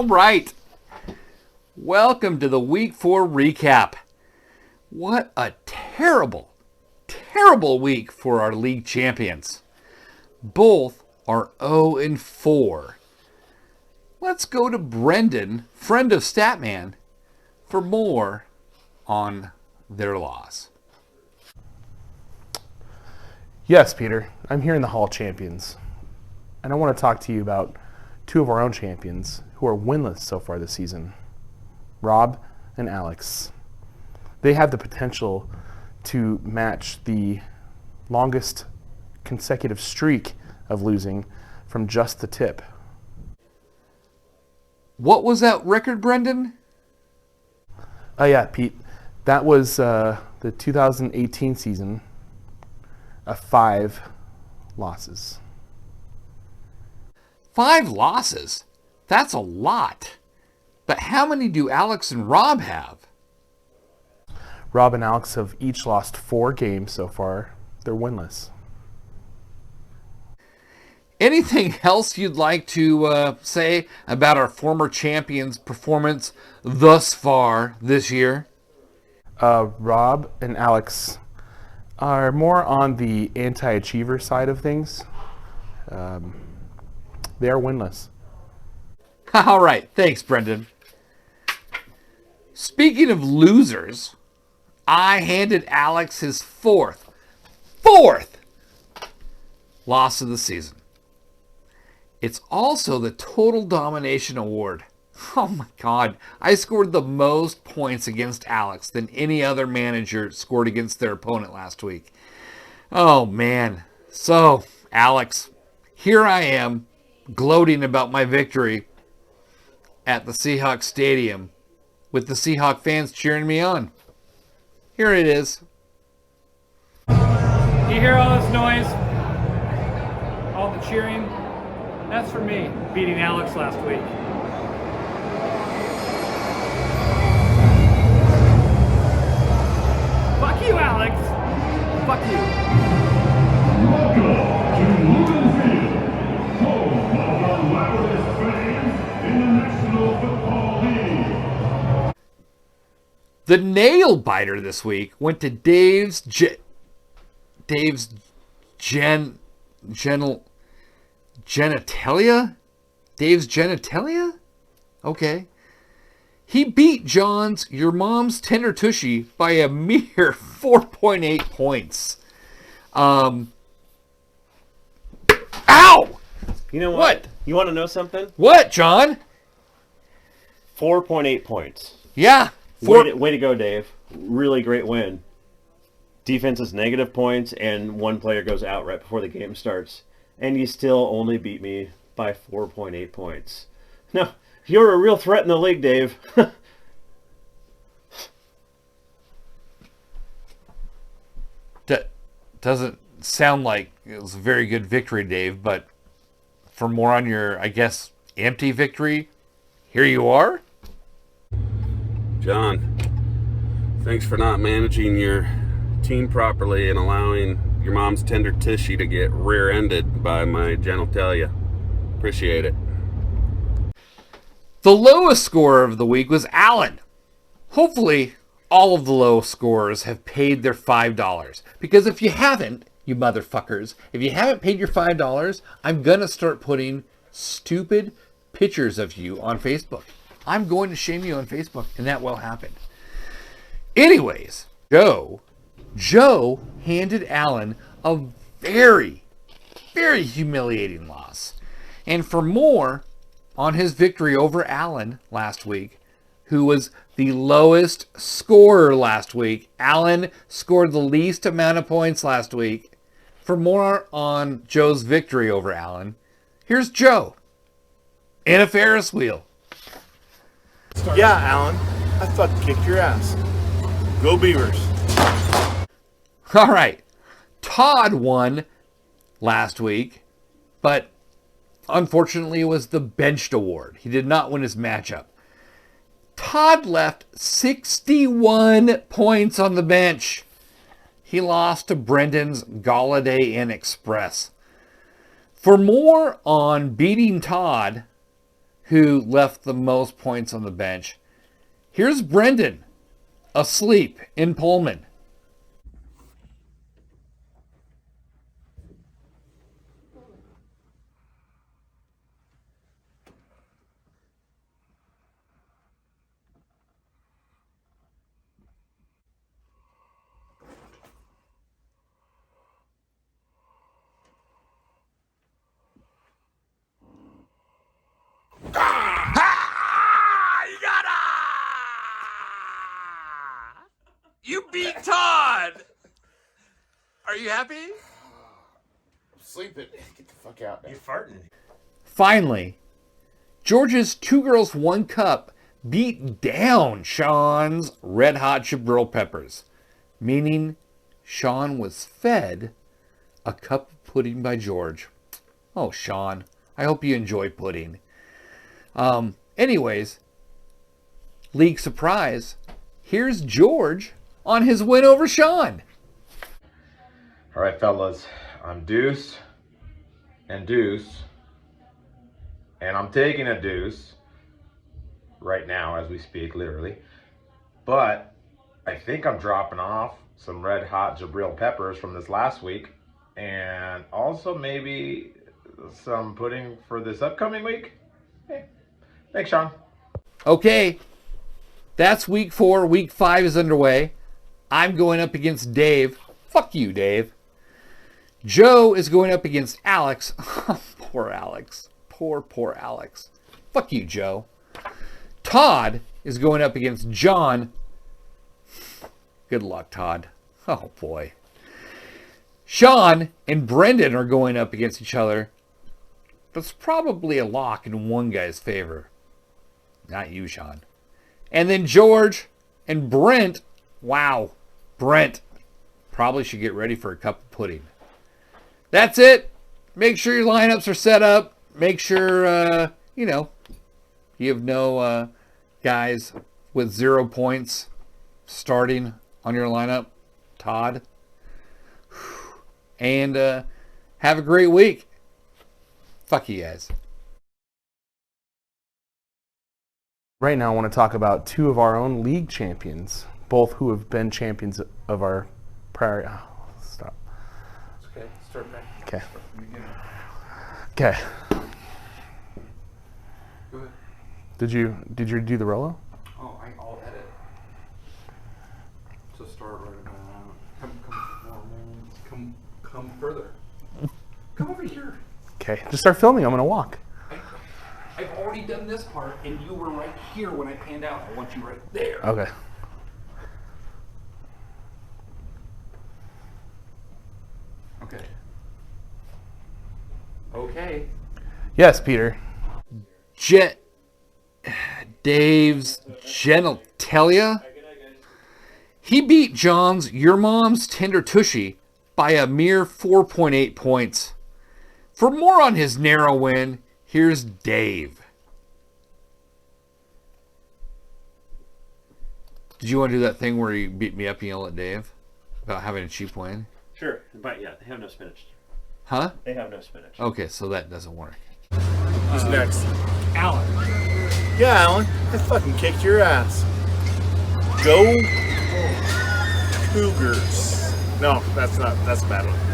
All right. Welcome to the Week 4 recap. What a terrible, terrible week for our league champions. Both are 0-4. Let's go to Brendan, friend of Statman, for more on their loss. Yes, Peter, I'm here in the Hall of Champions, and I want to talk to you about two of our own champions who are winless so far this season, Rob and Alex. They have the potential to match the longest consecutive streak of losing from just the tip. What was that record, Brendan? Oh yeah, Pete, that was the 2018 season of 5 losses. 5 losses? That's a lot. But how many do Alex and Rob have? Rob and Alex have each lost 4 games so far. They're winless. Anything else you'd like to say about our former champions' performance thus far this year? Rob and Alex are more on the anti-achiever side of things. They are winless. All right. Thanks, Brendan. Speaking of losers, I handed Alex his fourth loss of the season. It's also the Total Domination Award. Oh my God. I scored the most points against Alex than any other manager scored against their opponent last week. Oh man. So, Alex, here I am gloating about my victory at the Seahawks Stadium with the Seahawk fans cheering me on. Here it is. You hear all this noise? All the cheering? That's for me, beating Alex last week. Fuck you, Alex! Fuck you. Welcome to Lumen Field, home of the loudest fans in the National Football League. The nail biter this week went to Dave's genitalia? Dave's genitalia? Okay. He beat John's Your Mom's Tender Tushy by a mere 4.8 points. Ow! You know What? You want to know something? What, John? 4.8 points. Yeah. Way to go, Dave. Really great win. Defense is negative points, and one player goes out right before the game starts. And you still only beat me by 4.8 points. No, you're a real threat in the league, Dave. Doesn't sound like it was a very good victory, Dave, but for more on your, I guess, empty victory, here you are. John, thanks for not managing your team properly and allowing your mom's tender tushy to get rear-ended by my genitalia. Appreciate it. The lowest scorer of the week was Alan. Hopefully, all of the low scorers have paid their $5. Because if you haven't, you motherfuckers, if you haven't paid your $5, I'm going to start putting stupid pictures of you on Facebook. I'm going to shame you on Facebook, and that will happen. Anyways, Joe handed Alan a very, very humiliating loss. And for more on his victory over Alan last week, who was the lowest scorer last week, Alan scored the least amount of points last week. For more on Joe's victory over Alan, here's Joe in a Ferris wheel. Yeah, Alan, I fucking kicked your ass. Go Beavers. All right. Todd won last week, but unfortunately it was the benched award. He did not win his matchup. Todd left 61 points on the bench. He lost to Brendan's Galladay Inn Express. For more on beating Todd, who left the most points on the bench. Here's Brendan, asleep in Pullman. You beat Todd! Are you happy? Sleeping. Get the fuck out. You farting. Finally, George's 2 Girls 1 Cup beat down Sean's Red Hot Jabril Peppers, meaning Sean was fed a cup of pudding by George. Oh, Sean, I hope you enjoy pudding. Anyways, league surprise, here's George on his win over Sean. All right, fellas, I'm Deuce, and I'm taking a deuce right now as we speak, literally. But I think I'm dropping off some Red Hot Jabril Peppers from this last week, and also maybe some pudding for this upcoming week. Hey, thanks, Sean. Okay, that's week 4. Week 5 is underway. I'm going up against Dave. Fuck you, Dave. Joe is going up against Alex. Poor Alex. Poor Alex. Fuck you, Joe. Todd is going up against John. Good luck, Todd. Oh, boy. Sean and Brendan are going up against each other. That's probably a lock in one guy's favor. Not you, Sean. And then George and Brent. Wow. Brent probably should get ready for a cup of pudding. That's it. Make sure your lineups are set up. Make sure, you have no guys with 0 points starting on your lineup. Todd. And have a great week. Fuck you guys. Right now, I want to talk about 2 of our own league champions, both who have been champions of our prior. Oh, stop. It's okay. Start back. Okay. Start from the beginning. Okay. Go ahead. Did you do the Rolo? Oh, I'll edit. So start right about. Come further. Come over here. Okay. Just start filming. I'm gonna walk. I've already done this part, and you were right here when I panned out. I want you right there. Okay. Okay. Okay. Yes, Peter. Dave's genitalia. He beat John's Your Mom's Tender Tushy by a mere 4.8 points. For more on his narrow win, here's Dave. Did you want to do that thing where you beat me up and yell at Dave about having a cheap win? Sure, but yeah, they have no spinach. Huh? They have no spinach. Okay, so that doesn't work. Who's next? Alan. Yeah, Alan. I fucking kicked your ass. Go Cougars. No, that's a bad one.